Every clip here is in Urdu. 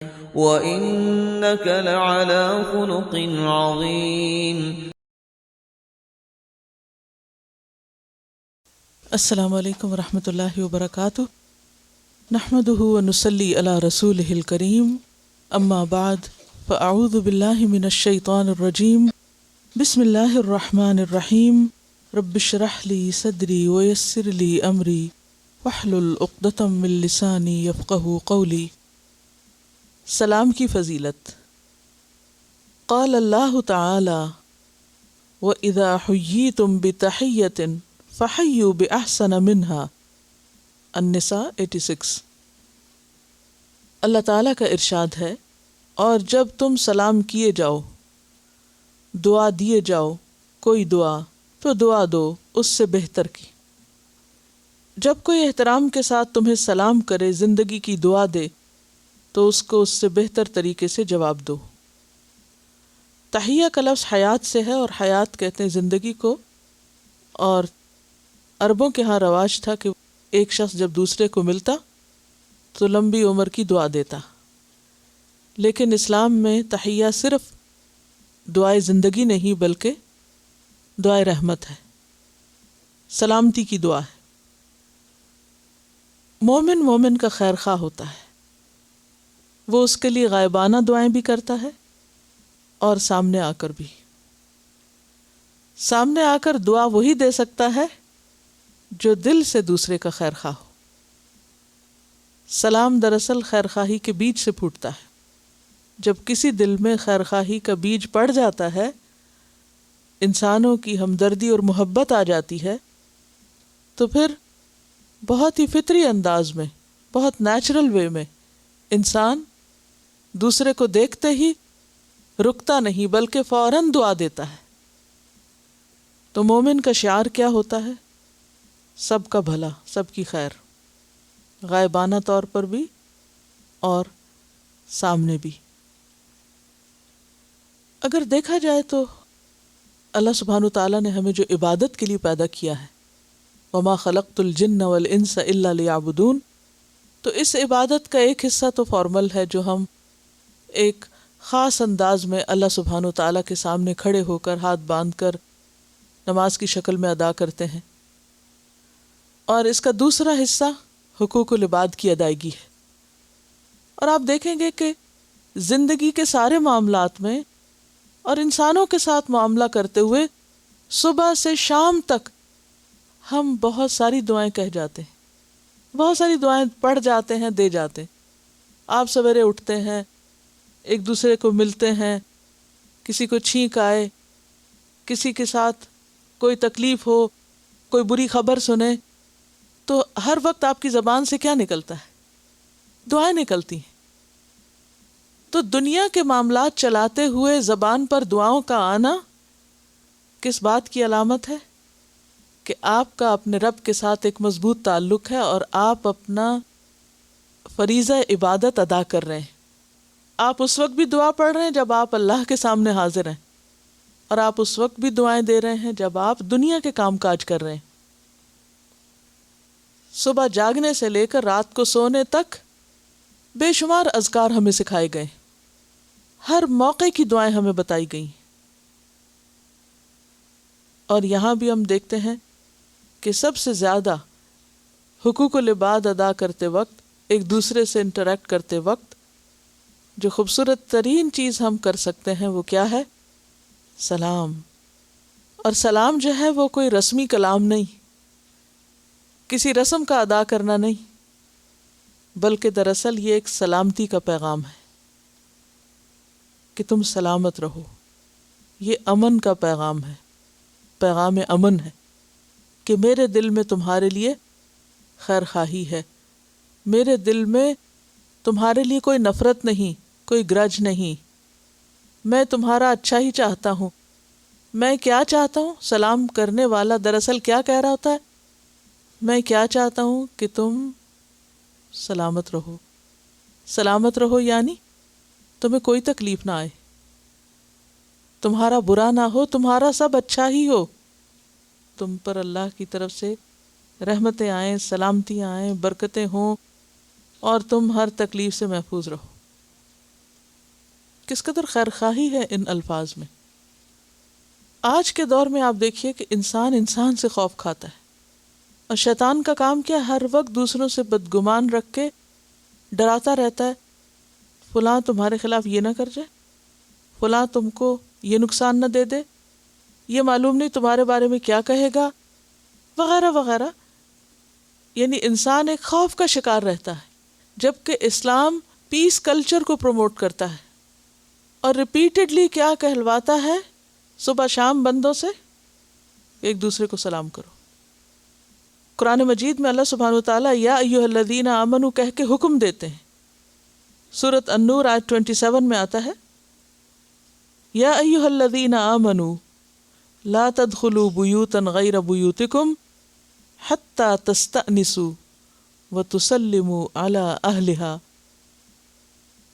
وَإِنَّكَ لَعَلَى خُلُقٍ عَظِيمٍ۔ السلام علیکم ورحمۃ اللہ وبرکاتہ۔ نحمدہ ونصلی علی رسولہ الکریم، اما بعد فاعوذ باللہ من الشیطان الرجیم، بسم اللہ الرحمن الرحیم۔ رب اشرح لی صدری ویسر لی امری واحلل عقدۃ من لسانی یفقہوا قولی۔ سلام کی فضیلت۔ قال اللہ تعالی وَإِذَا حُيِّيتُم بِتَحِيَّةٍ فَحَيُّوا بِأَحْسَنَ مِنْهَا۔ النساء 86۔ اللہ تعالیٰ کا ارشاد ہے، اور جب تم سلام کیے جاؤ، دعا دیے جاؤ، کوئی دعا تو دعا دو اس سے بہتر کی۔ جب کوئی احترام کے ساتھ تمہیں سلام کرے، زندگی کی دعا دے، تو اس کو اس سے بہتر طریقے سے جواب دو۔ تحیہ کا لفظ حیات سے ہے، اور حیات کہتے ہیں زندگی کو، اور عربوں کے ہاں رواج تھا کہ ایک شخص جب دوسرے کو ملتا تو لمبی عمر کی دعا دیتا، لیکن اسلام میں تحیہ صرف دعائے زندگی نہیں بلکہ دعائے رحمت ہے، سلامتی کی دعا ہے۔ مومن کا خیر خواہ ہوتا ہے، وہ اس کے لیے غائبانہ دعائیں بھی کرتا ہے اور سامنے آ کر بھی۔ سامنے آ کر دعا وہی دے سکتا ہے جو دل سے دوسرے کا خیر خواہ ہو۔ سلام دراصل خیر خواہی کے بیج سے پھوٹتا ہے۔ جب کسی دل میں خیر خواہی کا بیج پڑ جاتا ہے، انسانوں کی ہمدردی اور محبت آ جاتی ہے، تو پھر بہت ہی فطری انداز میں، بہت نیچرل وے میں انسان دوسرے کو دیکھتے ہی رکتا نہیں بلکہ فوراً دعا دیتا ہے۔ تو مومن کا شعار کیا ہوتا ہے؟ سب کا بھلا، سب کی خیر، غائبانہ طور پر بھی اور سامنے بھی۔ اگر دیکھا جائے تو اللہ سبحانہ وتعالیٰ نے ہمیں جو عبادت کے لیے پیدا کیا ہے، وَمَا خَلَقْتُ الْجِنَّ وَالْإِنسَ إِلَّا لِيَعْبُدُونَ، تو اس عبادت کا ایک حصہ تو فارمل ہے جو ہم ایک خاص انداز میں اللہ سبحانہ وتعالیٰ کے سامنے کھڑے ہو کر ہاتھ باندھ کر نماز کی شکل میں ادا کرتے ہیں، اور اس کا دوسرا حصہ حقوق العباد کی ادائیگی ہے۔ اور آپ دیکھیں گے کہ زندگی کے سارے معاملات میں اور انسانوں کے ساتھ معاملہ کرتے ہوئے صبح سے شام تک ہم بہت ساری دعائیں کہہ جاتے ہیں، بہت ساری دعائیں پڑھ جاتے ہیں، دے جاتے ہیں۔ آپ سویرے اٹھتے ہیں، ایک دوسرے کو ملتے ہیں، کسی کو چھینک آئے، کسی کے ساتھ کوئی تکلیف ہو، کوئی بری خبر سنے، تو ہر وقت آپ کی زبان سے کیا نکلتا ہے؟ دعائیں نکلتی ہیں۔ تو دنیا کے معاملات چلاتے ہوئے زبان پر دعاؤں کا آنا کس بات کی علامت ہے؟ کہ آپ کا اپنے رب کے ساتھ ایک مضبوط تعلق ہے اور آپ اپنا فریضہ عبادت ادا کر رہے ہیں۔ آپ اس وقت بھی دعا پڑھ رہے ہیں جب آپ اللہ کے سامنے حاضر ہیں، اور آپ اس وقت بھی دعائیں دے رہے ہیں جب آپ دنیا کے کام کاج کر رہے ہیں۔ صبح جاگنے سے لے کر رات کو سونے تک بے شمار اذکار ہمیں سکھائے گئے، ہر موقع کی دعائیں ہمیں بتائی گئی، اور یہاں بھی ہم دیکھتے ہیں کہ سب سے زیادہ حقوق العباد ادا کرتے وقت، ایک دوسرے سے انٹریکٹ کرتے وقت جو خوبصورت ترین چیز ہم کر سکتے ہیں وہ کیا ہے؟ سلام۔ اور سلام جو ہے وہ کوئی رسمی کلام نہیں، کسی رسم کا ادا کرنا نہیں، بلکہ دراصل یہ ایک سلامتی کا پیغام ہے کہ تم سلامت رہو۔ یہ امن کا پیغام ہے، پیغام امن ہے کہ میرے دل میں تمہارے لیے خیر خواہی ہے، میرے دل میں تمہارے لیے کوئی نفرت نہیں، کوئی گرج نہیں، میں تمہارا اچھا ہی چاہتا ہوں۔ میں کیا چاہتا ہوں؟ سلام کرنے والا دراصل کیا کہہ رہا ہوتا ہے؟ میں کیا چاہتا ہوں کہ تم سلامت رہو۔ سلامت رہو یعنی تمہیں کوئی تکلیف نہ آئے، تمہارا برا نہ ہو، تمہارا سب اچھا ہی ہو، تم پر اللہ کی طرف سے رحمتیں آئیں، سلامتیاں آئیں، برکتیں ہوں، اور تم ہر تکلیف سے محفوظ رہو۔ کس قدر خیر خواہی ہے ان الفاظ میں. آج کے دور میں آپ دیکھیے کہ انسان سے خوف کھاتا ہے، اور شیطان کا کام کیا، ہر وقت دوسروں سے بدگمان رکھ کے ڈراتا رہتا ہے، فلاں تمہارے خلاف یہ نہ کر جائے، فلاں تم کو یہ نقصان نہ دے دے، یہ معلوم نہیں تمہارے بارے میں کیا کہے گا، وغیرہ وغیرہ. یعنی انسان ایک خوف کا شکار رہتا ہے، جبکہ اسلام پیس کلچر کو پروموٹ کرتا ہے اور ریپیٹڈلی کیا کہلواتا ہے صبح شام بندوں سے ایک دوسرے کو سلام کرو. قرآن مجید میں اللہ سبحانہ وتعالیٰ یا ایھا الذین آمنوا کہہ کے حکم دیتے ہیں. سورۃ النور آیت 27 میں آتا ہے یا ایھا الذین آمنوا لا تدخلوا بیوتا غیر بیوتکم حتی تستأنسوا وتسلموا علی اہلہا.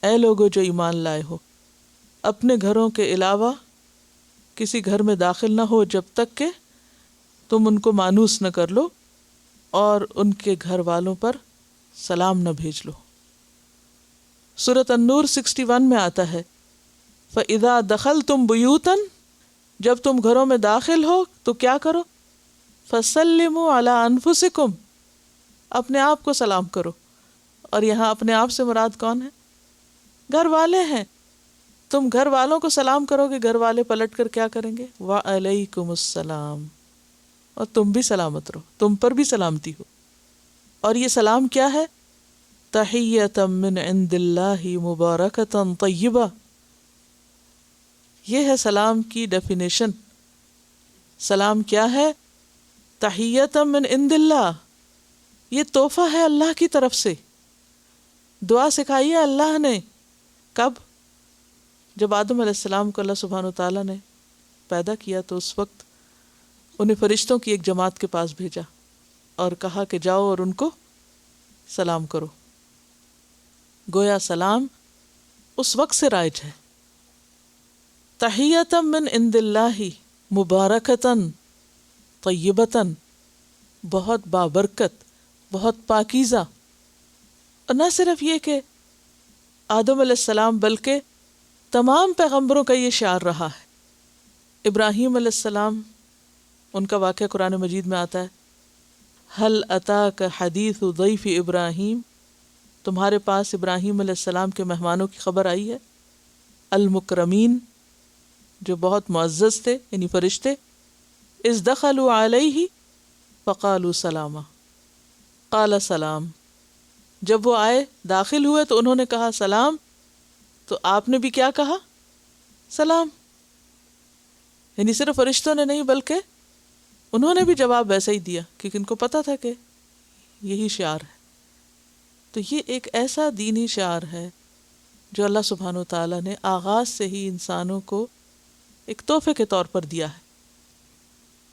اے لوگو جو ایمان لائے ہو، اپنے گھروں کے علاوہ کسی گھر میں داخل نہ ہو جب تک کہ تم ان کو مانوس نہ کر لو اور ان کے گھر والوں پر سلام نہ بھیج لو. سورۃ النور 61 میں آتا ہے فَإِذَا دَخَلْتُمْ بُيُوتًا، جب تم گھروں میں داخل ہو تو کیا کرو، فَسَلِّمُوا عَلَىٰ أَنفُسِكُمْ، اپنے آپ کو سلام کرو. اور یہاں اپنے آپ سے مراد کون ہے، گھر والے ہیں. تم گھر والوں کو سلام کرو گے، گھر والے پلٹ کر کیا کریں گے، وَعَلَيْكُمُ السَّلَامُ، اور تم بھی سلامت رہو، تم پر بھی سلامتی ہو. اور یہ سلام کیا ہے، تحیۃ من عند اللہ مبارکۃ طیبہ. یہ ہے سلام کی ڈیفینیشن. سلام کیا ہے، تحیۃ من عند اللہ، یہ تحفہ ہے اللہ کی طرف سے. دعا سکھائی ہے اللہ نے. کب؟ جب آدم علیہ السلام کو اللہ سبحانہ وتعالیٰ نے پیدا کیا تو اس وقت انہیں فرشتوں کی ایک جماعت کے پاس بھیجا اور کہا کہ جاؤ اور ان کو سلام کرو. گویا سلام اس وقت سے رائج ہے. تحیۃ من عند اللہ مبارکۃ طیبۃ، بہت بابرکت، بہت پاکیزہ. اور نہ صرف یہ کہ آدم علیہ السلام بلکہ تمام پیغمبروں کا یہ شعار رہا ہے. ابراہیم علیہ السلام، ان کا واقعہ قرآن مجید میں آتا ہے هل اتاک حدیث ضیف ابراہیم، تمہارے پاس ابراہیم علیہ السلام کے مہمانوں کی خبر آئی ہے. المکرمین، جو بہت معزز تھے، یعنی فرشتے. اذ دخلوا علیہ فقالوا سلاما، قال سلام، جب وہ آئے داخل ہوئے تو انہوں نے کہا سلام، تو آپ نے بھی کیا کہا، سلام. یعنی صرف فرشتوں نے نہیں بلکہ انہوں نے بھی جواب ویسا ہی دیا، کیونکہ ان کو پتا تھا کہ یہی شعار ہے. تو یہ ایک ایسا دینی شعار ہے جو اللہ سبحانہ وتعالیٰ نے آغاز سے ہی انسانوں کو ایک تحفے کے طور پر دیا ہے.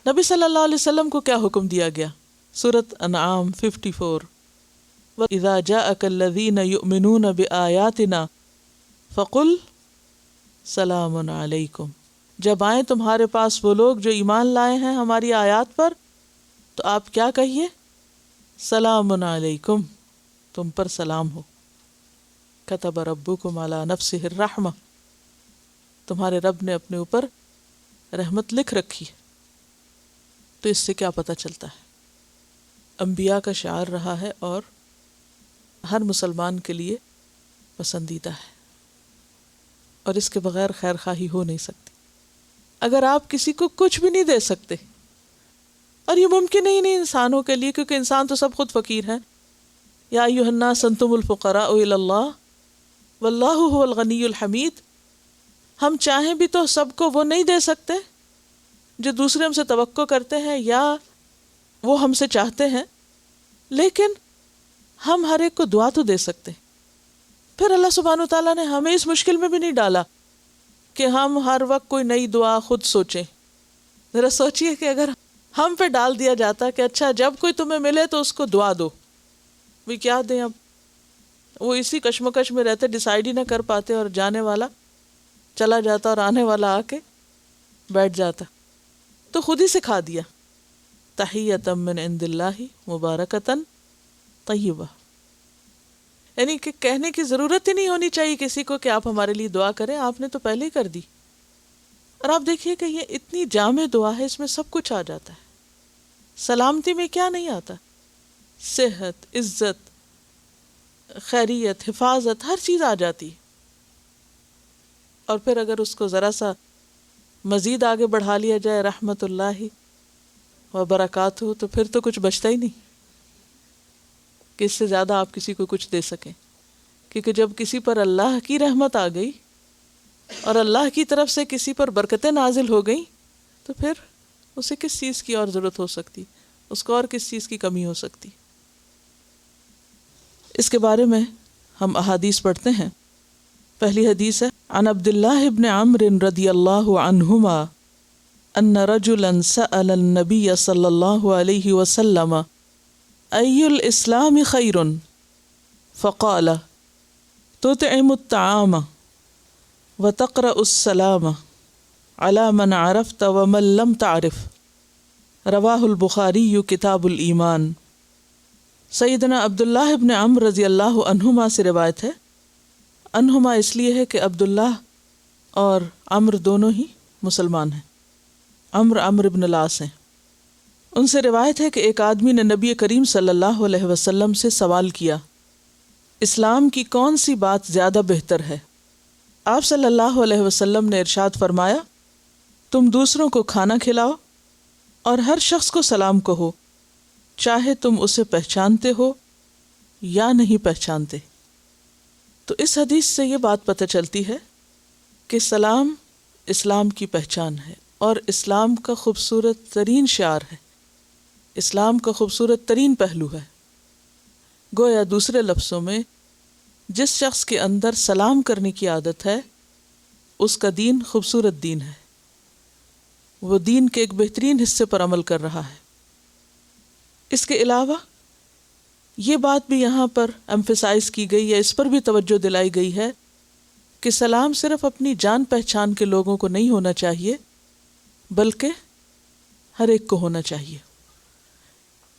نبی صلی اللہ علیہ وسلم کو کیا حکم دیا گیا، سورۃ انعام 54 وَإِذَا جَاءَكَ الَّذِينَ يُؤْمِنُونَ بِآيَاتِنَا فَقُلْ سَلَامٌ عَلَيْكُمْ، جب آئیں تمہارے پاس وہ لوگ جو ایمان لائے ہیں ہماری آیات پر تو آپ کیا کہیے، سلام علیکم، تم پر سلام ہو. کتب ربکم علی نفسہ الرحمہ، تمہارے رب نے اپنے اوپر رحمت لکھ رکھی. تو اس سے کیا پتہ چلتا ہے، انبیاء کا شعار رہا ہے اور ہر مسلمان کے لیے پسندیدہ ہے، اور اس کے بغیر خیر خواہی ہو نہیں سکتی. اگر آپ کسی کو کچھ بھی نہیں دے سکتے، اور یہ ممکن ہی نہیں انسانوں کے لیے، کیونکہ انسان تو سب خود فقیر ہیں. یا ایھا الناس انتم الفقراء الی اللہ واللہ هو الغنی الحمید. ہم چاہیں بھی تو سب کو وہ نہیں دے سکتے جو دوسرے ہم سے توقع کرتے ہیں یا وہ ہم سے چاہتے ہیں، لیکن ہم ہر ایک کو دعا تو دے سکتے. پھر اللہ سبحانہ وتعالیٰ نے ہمیں اس مشکل میں بھی نہیں ڈالا کہ ہم ہر وقت کوئی نئی دعا خود سوچیں. ذرا سوچئے کہ اگر ہم پہ ڈال دیا جاتا کہ اچھا جب کوئی تمہیں ملے تو اس کو دعا دو، بھی کیا دیں. اب وہ اسی کشمکش میں رہتے، ڈیسائیڈ ہی نہ کر پاتے، اور جانے والا چلا جاتا اور آنے والا آ کے بیٹھ جاتا. تو خود ہی سکھا دیا، تحیۃ من عند اللہ مبارکۃ طیبہ. یعنی کہ کہنے کی ضرورت ہی نہیں ہونی چاہیے کسی کو کہ آپ ہمارے لیے دعا کریں، آپ نے تو پہلے ہی کر دی۔ اور آپ دیکھیے کہ یہ اتنی جامع دعا ہے، اس میں سب کچھ آ جاتا ہے۔ سلامتی میں کیا نہیں آتا؟ صحت، عزت، خیریت، حفاظت، ہر چیز آ جاتی۔ اور پھر اگر اس کو ذرا سا مزید آگے بڑھا لیا جائے رحمت اللہ و برکاتہ، تو پھر تو کچھ بچتا ہی نہیں کہ اس سے زیادہ آپ کسی کو کچھ دے سکیں، کیونکہ جب کسی پر اللہ کی رحمت آ گئی اور اللہ کی طرف سے کسی پر برکتیں نازل ہو گئیں، تو پھر اسے کس چیز کی اور ضرورت ہو سکتی، اس کو اور کس چیز کی کمی ہو سکتی۔ اس کے بارے میں ہم احادیث پڑھتے ہیں۔ پہلی حدیث ہے عن عبداللہ ابن عمرو رضی اللہ عنہما ان رجلا سأل النبی صلی اللہ علیہ وسلم ای الاسلام خیر فقال تطعم الطعام وتقرأ السلام على من عرفت ومن لم تعرف، رواہ البخاری کتاب الایمان۔ سیدنا عبداللہ ابن عمرو رضی اللہ عنہما سے روایت ہے۔ عنہما اس لیے ہے کہ عبداللہ اور عمرو دونوں ہی مسلمان ہیں، عمرو ابن العاص ہیں۔ ان سے روایت ہے کہ ایک آدمی نے نبی کریم صلی اللہ علیہ وسلم سے سوال کیا، اسلام کی کون سی بات زیادہ بہتر ہے؟ آپ صلی اللہ علیہ وسلم نے ارشاد فرمایا، تم دوسروں کو کھانا کھلاؤ اور ہر شخص کو سلام کہو، چاہے تم اسے پہچانتے ہو یا نہیں پہچانتے۔ تو اس حدیث سے یہ بات پتہ چلتی ہے کہ سلام اسلام کی پہچان ہے اور اسلام کا خوبصورت ترین شعار ہے، اسلام کا خوبصورت ترین پہلو ہے۔ گویا دوسرے لفظوں میں جس شخص کے اندر سلام کرنے کی عادت ہے اس کا دین خوبصورت دین ہے، وہ دین کے ایک بہترین حصے پر عمل کر رہا ہے۔ اس کے علاوہ یہ بات بھی یہاں پر ایمفیسائز کی گئی ہے، اس پر بھی توجہ دلائی گئی ہے کہ سلام صرف اپنی جان پہچان کے لوگوں کو نہیں ہونا چاہیے بلکہ ہر ایک کو ہونا چاہیے۔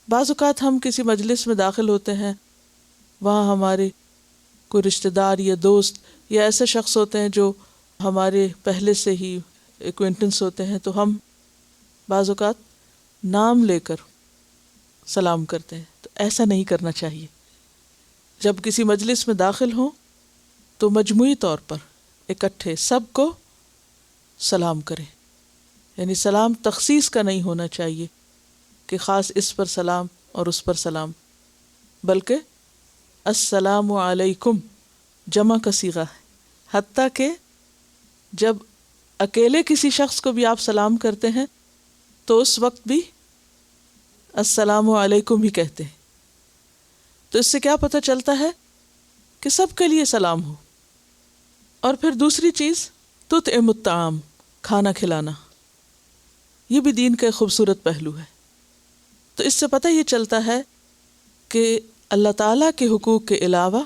بعض اوقات ہم کسی مجلس میں داخل ہوتے ہیں، وہاں ہمارے کوئی رشتہ دار یا دوست یا ایسے شخص ہوتے ہیں جو ہمارے پہلے سے ہی ایکوینٹنس ہوتے ہیں، تو ہم بعض اوقات نام لے کر سلام کرتے ہیں، تو ایسا نہیں کرنا چاہیے۔ جب کسی مجلس میں داخل ہوں تو مجموعی طور پر اکٹھے سب کو سلام کریں، یعنی سلام تخصیص کا نہیں ہونا چاہیے کہ خاص اس پر سلام اور اس پر سلام، بلکہ السلام علیکم جمع کا صیغہ ہے۔ حتیٰ کہ جب اکیلے کسی شخص کو بھی آپ سلام کرتے ہیں تو اس وقت بھی السلام علیکم ہی کہتے ہیں۔ تو اس سے کیا پتہ چلتا ہے کہ سب کے لیے سلام ہو۔ اور پھر دوسری چیز تطعم الطعام، کھانا کھلانا، یہ بھی دین کا ایک خوبصورت پہلو ہے۔ تو اس سے پتہ یہ چلتا ہے کہ اللہ تعالیٰ کے حقوق کے علاوہ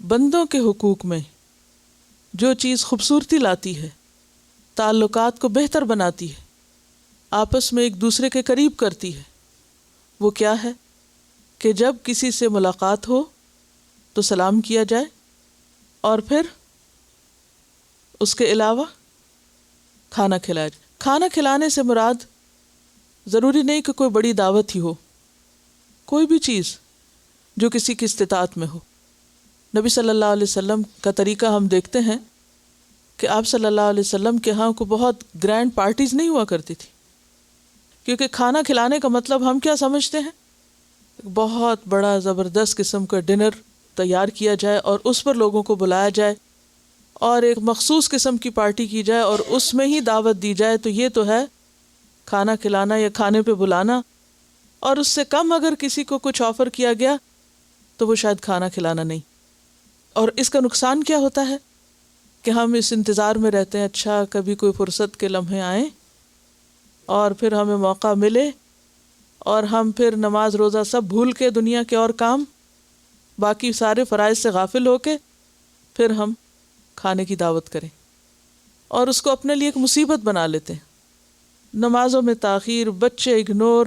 بندوں کے حقوق میں جو چیز خوبصورتی لاتی ہے، تعلقات کو بہتر بناتی ہے، آپس میں ایک دوسرے کے قریب کرتی ہے، وہ کیا ہے کہ جب کسی سے ملاقات ہو تو سلام کیا جائے، اور پھر اس کے علاوہ کھانا کھلایا جائے۔ کھانا کھلانے سے مراد ضروری نہیں کہ کوئی بڑی دعوت ہی ہو، کوئی بھی چیز جو کسی کی استطاعت میں ہو۔ نبی صلی اللہ علیہ وسلم کا طریقہ ہم دیکھتے ہیں کہ آپ صلی اللہ علیہ وسلم کے ہاں کو بہت گرینڈ پارٹیز نہیں ہوا کرتی تھی، کیونکہ کھانا کھلانے کا مطلب ہم کیا سمجھتے ہیں، بہت بڑا زبردست قسم کا ڈنر تیار کیا جائے اور اس پر لوگوں کو بلایا جائے اور ایک مخصوص قسم کی پارٹی کی جائے اور اس میں ہی دعوت دی جائے، تو یہ تو ہے کھانا کھلانا یا کھانے پہ بلانا۔ اور اس سے کم اگر کسی کو کچھ آفر کیا گیا تو وہ شاید کھانا کھلانا نہیں۔ اور اس کا نقصان کیا ہوتا ہے کہ ہم اس انتظار میں رہتے ہیں، اچھا کبھی کوئی فرصت کے لمحے آئیں اور پھر ہمیں موقع ملے اور ہم پھر نماز روزہ سب بھول کے دنیا کے اور کام، باقی سارے فرائض سے غافل ہو کے پھر ہم کھانے کی دعوت کریں اور اس کو اپنے لیے ایک مصیبت بنا لیتے ہیں۔ نمازوں میں تاخیر، بچے اگنور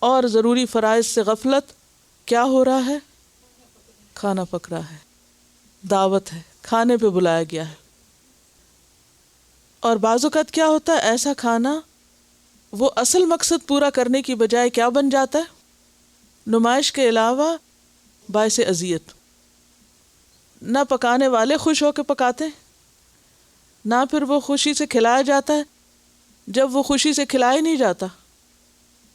اور ضروری فرائض سے غفلت، کیا ہو رہا ہے؟ کھانا پک رہا ہے، دعوت ہے، کھانے پہ بلایا گیا ہے. اور بعض اوقات کیا ہوتا ہے، ایسا کھانا وہ اصل مقصد پورا کرنے کی بجائے کیا بن جاتا ہے، نمائش کے علاوہ باعث اذیت. نہ پکانے والے خوش ہو کے پکاتے ہیں، نہ پھر وہ خوشی سے کھلایا جاتا ہے جب وہ خوشی سے کھلایا نہیں جاتا،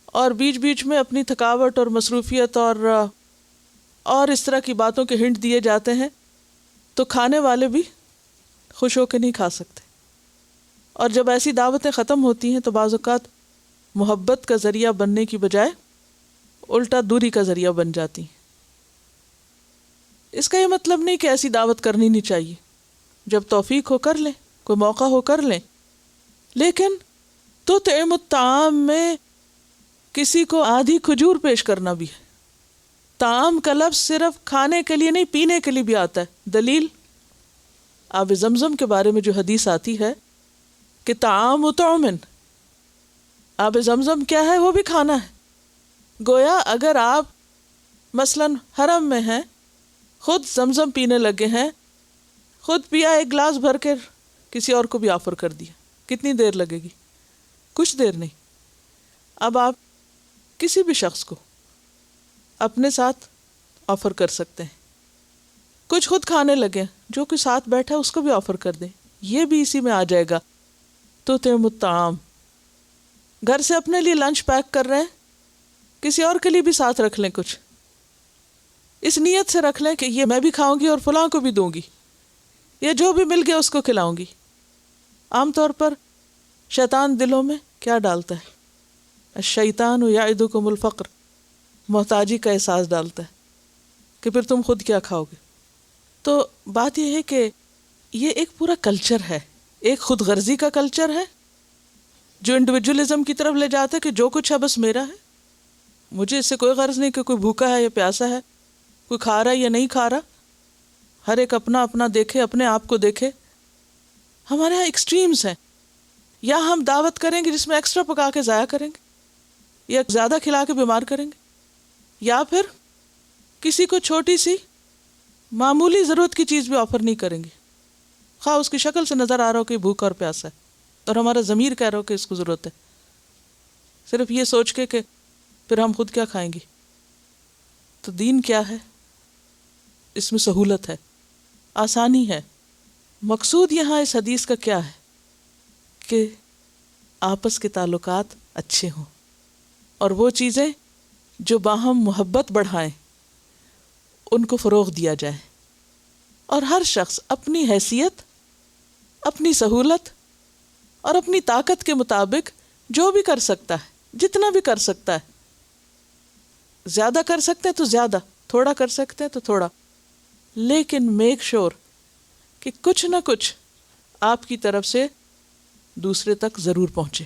اور بیچ بیچ میں اپنی تھکاوٹ اور مصروفیت اور اس طرح کی باتوں کے ہنٹ دیے جاتے ہیں، تو کھانے والے بھی خوش ہو کے نہیں کھا سکتے. اور جب ایسی دعوتیں ختم ہوتی ہیں تو بعض اوقات محبت کا ذریعہ بننے کی بجائے الٹا دوری کا ذریعہ بن جاتی ہیں. اس کا یہ مطلب نہیں کہ ایسی دعوت کرنی نہیں چاہیے، جب توفیق ہو کر لیں، کوئی موقع ہو کر لیں، لیکن تطعم الطعام میں کسی کو آدھی کھجور پیش کرنا بھی ہے. طعام کا لفظ صرف کھانے کے لیے نہیں، پینے کے لیے بھی آتا ہے. دلیل آب زمزم کے بارے میں جو حدیث آتی ہے کہ طعام طعم، آب زمزم کیا ہے، وہ بھی کھانا ہے. گویا اگر آپ مثلاً حرم میں ہیں، خود زمزم پینے لگے ہیں، خود پیا، ایک گلاس بھر کے کسی اور کو بھی آفر کر دیا، کتنی دیر لگے گی؟ کچھ دیر نہیں. اب آپ کسی بھی شخص کو اپنے ساتھ آفر کر سکتے ہیں. کچھ خود کھانے لگے، جو کوئی ساتھ بیٹھا اس کو بھی آفر کر دیں، یہ بھی اسی میں آ جائے گا. تطعم الطعام. گھر سے اپنے لیے لنچ پیک کر رہے ہیں، کسی اور کے لیے بھی ساتھ رکھ لیں، کچھ اس نیت سے رکھ لیں کہ یہ میں بھی کھاؤں گی اور فلاں کو بھی دوں گی، یا جو بھی مل گیا اس کو کھلاؤں گی. عام طور پر شیطان دلوں میں کیا ڈالتا ہے، الشیطان یعدکم الفقر، محتاجی کا احساس ڈالتا ہے کہ پھر تم خود کیا کھاؤ گے. تو بات یہ ہے کہ یہ ایک پورا کلچر ہے، ایک خود غرضی کا کلچر ہے جو انڈیویجولزم کی طرف لے جاتا ہے کہ جو کچھ ہے بس میرا ہے، مجھے اس سے کوئی غرض نہیں کہ کوئی بھوکا ہے یا پیاسا ہے، کوئی کھا رہا ہے یا نہیں کھا رہا. ہر ایک اپنا اپنا دیکھے، اپنے آپ کو دیکھے. ہمارے یہاں ایکسٹریمز ہیں، یا ہم دعوت کریں گے جس میں ایکسٹرا پکا کے ضائع کریں گے، یا زیادہ کھلا کے بیمار کریں گے، یا پھر کسی کو چھوٹی سی معمولی ضرورت کی چیز بھی آفر نہیں کریں گے، خواہ اس کی شکل سے نظر آ رہا ہو کہ بھوکا اور پیاسا ہے اور ہمارا ضمیر کہہ رہا ہو کہ اس کو ضرورت ہے، صرف یہ سوچ کے کہ پھر ہم خود کیا کھائیں گے. تو دین کیا ہے؟ اس میں سہولت ہے، آسانی ہے. مقصود یہاں اس حدیث کا کیا ہے کہ آپس کے تعلقات اچھے ہوں، اور وہ چیزیں جو باہم محبت بڑھائیں ان کو فروغ دیا جائے، اور ہر شخص اپنی حیثیت، اپنی سہولت اور اپنی طاقت کے مطابق جو بھی کر سکتا ہے، جتنا بھی کر سکتا ہے، زیادہ کر سکتے ہیں تو زیادہ، تھوڑا کر سکتے ہیں تو تھوڑا، لیکن میک شور کہ کچھ نہ کچھ آپ کی طرف سے دوسرے تک ضرور پہنچے.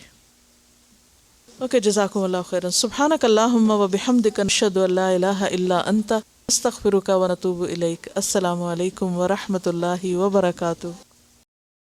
اوکے، جزاکم اللہ خیرا. سبحانک اللہم و بحمدک، نشہد ان لا الہ الا انت، استغفرک و نتوب الیک. السلام علیکم و رحمۃ اللہ وبرکاتہ.